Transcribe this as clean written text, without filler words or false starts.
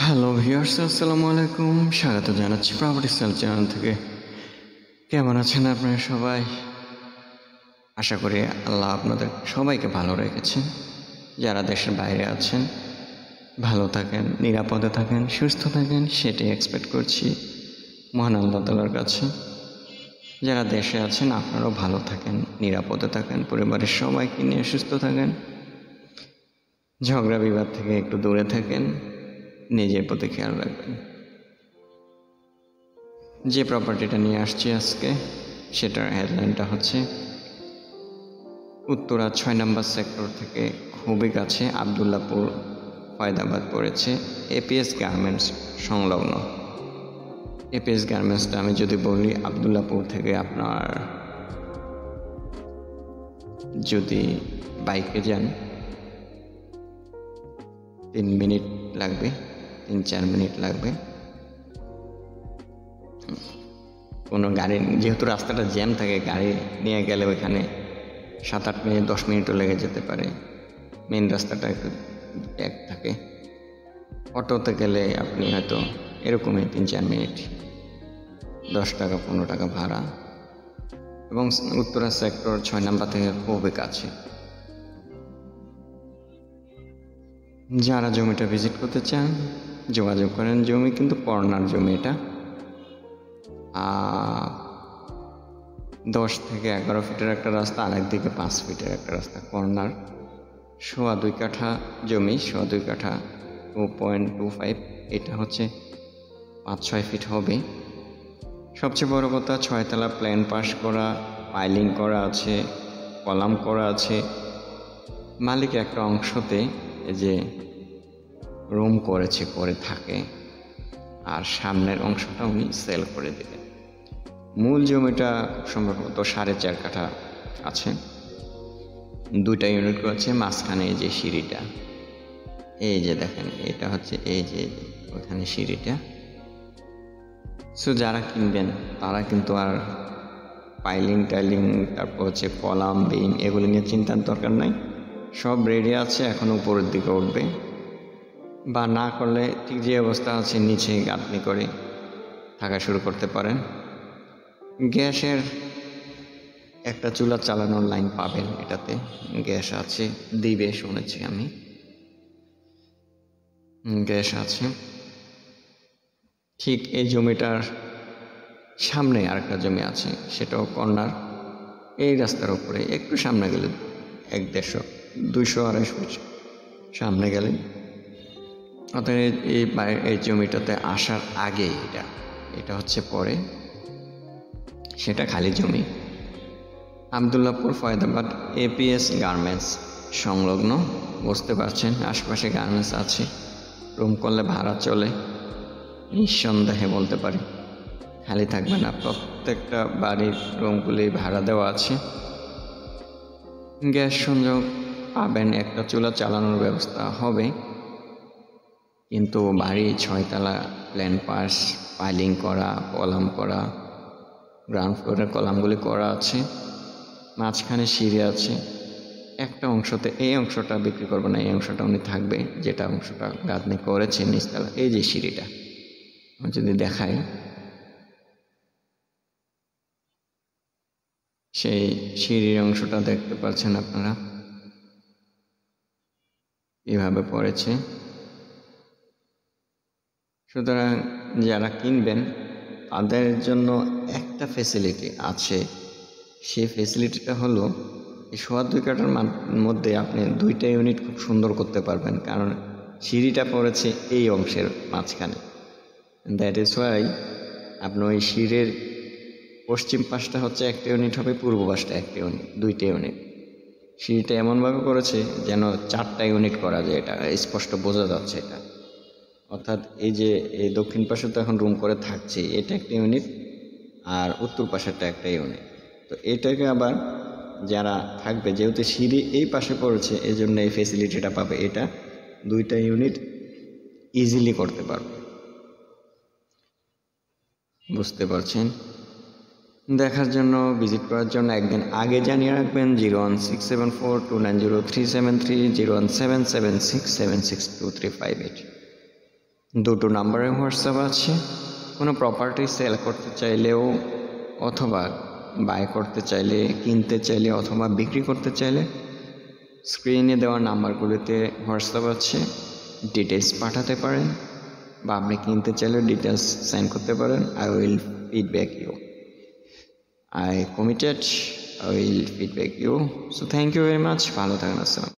Hello viewers, আসসালামু আলাইকুম। স্বাগত জানাচ্ছি প্রপার্টি সেল চ্যানেল থেকে। কেমন আছেন আপনারা সবাই? আশা করি আল্লাহ আপনাদের সবাইকে ভালো রেখেছেন। যারা দেশের বাইরে আছেন ভালো থাকেন, নিরাপদে থাকেন, সুস্থ থাকেন, সেটাই এক্সপেক্ট করছি মহান আল্লাহ তাআলার কাছে। যারা দেশে আছেন আপনারাও ভালো থাকেন, নিরাপদে থাকেন, পরিবারের সবাইকে নিয়ে সুস্থ থাকেন, ঝগড়া বিবাদ থেকে একটু দূরে থাকেন, নিজের প্রতি খেয়াল রাখবেন। যে প্রপার্টিটা নিয়ে আসছি আজকে, সেটার হেডলাইনটা হচ্ছে উত্তরা 6 নম্বর সেক্টর থেকে খুবই কাছে আবদুল্লাপুর ফয়দাবাদ পড়েছে, এপিএস গার্মেন্টস সংলগ্ন। এপিএস গার্মেন্টসটা আমি যদি বলি, আবদুল্লাপুর থেকে আপনার যদি বাইকে যান 3 মিনিট লাগবে, 3-4 মিনিট লাগবে। কোনো গাড়ি, যেহেতু রাস্তাটা জ্যাম থাকে, গাড়ি নিয়ে গেলে ওইখানে 7-8 মিনিট 10 মিনিটও লেগে যেতে পারে। মেন রাস্তাটা একটু ট্যাগ থাকে। অটোতে গেলে আপনি হয়তো এরকমই 3-4 মিনিট, 10 টাকা 15 টাকা ভাড়া, এবং উত্তরা সেক্টর 6 নাম্বার থেকে খুবই কাছে। যারা জমিটা ভিজিট করতে চান যোগাযোগ করেন। জমি কিন্তু কর্নার জমি, এটা 10 থেকে 11 ফিটের একটা রাস্তা, আরেকদিকে 5 ফিটের একটা রাস্তা, কর্নার। 2.25 কাঠা জমি, 2.25 কাঠা 2.25, এটা হচ্ছে 5-6 ফিট হবে। সবচেয়ে বড় কথা, 6 তলা প্ল্যান পাস করা, পাইলিং করা আছে, কলাম করা আছে। মালিক একটা অংশতে যে রুম করেছে, করে থাকে, আর সামনের অংশটা উনি সেল করে দেবেন। মূল জমিটা সম্ভবত 4.5 কাঠা আছে, 2টা ইউনিট করেছে। মাঝখানে এই যে সিঁড়িটা, এই যে দেখেন, এটা হচ্ছে এই যে ওখানে সিঁড়িটা। সো যারা কিনবেন তারা কিন্তু আর পাইলিং টাইলিং, তারপর হচ্ছে কলাম বিম, এগুলো নিয়ে চিন্তার দরকার নাই। সব রেডি আছে, এখন উপরের দিকে উঠবে, বা না করলে ঠিক যে অবস্থা আছে নিচে গাঁথনি করে থাকা শুরু করতে পারেন। গ্যাসের একটা চুলা চালানোর লাইন পাবেন, এটাতে গ্যাস আছে, দিবে শুনেছি আমি, গ্যাস আছে। ঠিক এই জমিটার সামনে আরেকটা জমি আছে, সেটাও কর্নার। এই রাস্তার উপরে একটু সামনে গেলে 1-150, 200-250 ফিট সামনে গেলে, অর্থাৎ এই জমিটাতে আসার আগে এটা হচ্ছে পরে, সেটা খালি জমি। আবদুল্লাপুর ফয়দাবাদ এপিএস গার্মেন্টস সংলগ্ন, বুঝতে পারছেন, আশপাশে গার্মেন্টস আছে, রুম করলে ভাড়া চলে, নিঃসন্দেহে বলতে পারি। খালি থাকবে না, প্রত্যেকটা বাড়ির রুমগুলি ভাড়া দেওয়া আছে। গ্যাস সংযোগ পাবেন, একটা চুলা চালানোর ব্যবস্থা হবে। কিন্তু বাড়ি 6 তলা, প্ল্যান পাস, পাইলিং করা, কলাম করা, গ্রাউন্ড ফ্লোরের কলামগুলি করা আছে, মাঝখানে সিঁড়ি আছে। একটা অংশতে, এই অংশটা বিক্রি করবো না, এই অংশটা উনি থাকবে, যেটা অংশটা গাঁথনি করেছে নিচতলা। এই যে সিঁড়িটা আমি যদি দেখাই, সেই সিঁড়ির অংশটা দেখতে পাচ্ছেন আপনারা, এভাবে পড়েছে। সুতরাং যারা কিনবেন তাদের জন্য একটা ফ্যাসিলিটি আছে। সেই ফ্যাসিলিটিটা হলো, এই 2.25 কাঠার মধ্যে আপনি 2টা ইউনিট খুব সুন্দর করতে পারবেন, কারণ সিঁড়িটা পড়েছে এই অংশের মাঝখানে। দ্যাট ইজ ওয়াই আপনি ওই সিঁড়ির পশ্চিম পাশটা হচ্ছে একটা ইউনিট হবে, পূর্ব পাশটা একটা ইউনিট, 2টা ইউনিট। সিঁড়িটা এমনভাবে করেছে যেন 4টা ইউনিট করা যায়, এটা স্পষ্ট বোঝা যাচ্ছে এটা। অর্থাৎ এই যে এই দক্ষিণ পাশে তো এখন রুম করে থাকছে, এটা একটা ইউনিট, আর উত্তর পাশেরটা একটা ইউনিট। তো এটাকে আবার যারা থাকবে, যেহেতু সিঁড়ি এই পাশে পড়েছে, এই জন্য এই ফেসিলিটিটা পাবে, এটা 2টা ইউনিট ইজিলি করতে পারবে। বুঝতে পারছেন? দেখার জন্য, ভিজিট করার জন্য একদিন আগে জানিয়ে রাখবেন। 01674290373, 01776762358। দুটো নাম্বারে হোয়াটসঅ্যাপ আছে। কোনো প্রপার্টি সেল করতে চাইলেও অথবা বাই করতে চাইলে, কিনতে চাইলে অথবা বিক্রি করতে চাইলে স্ক্রিনে দেওয়া নাম্বারগুলিতে হোয়াটসঅ্যাপ আছে, ডিটেলস পাঠাতে পারেন বা আপনি কিনতে চাইলে ডিটেলস সেন্ড করতে পারেন। I will feedback you, I committed, I will feedback you. So thank you very much. ভালো থাকেন, আসসালাম।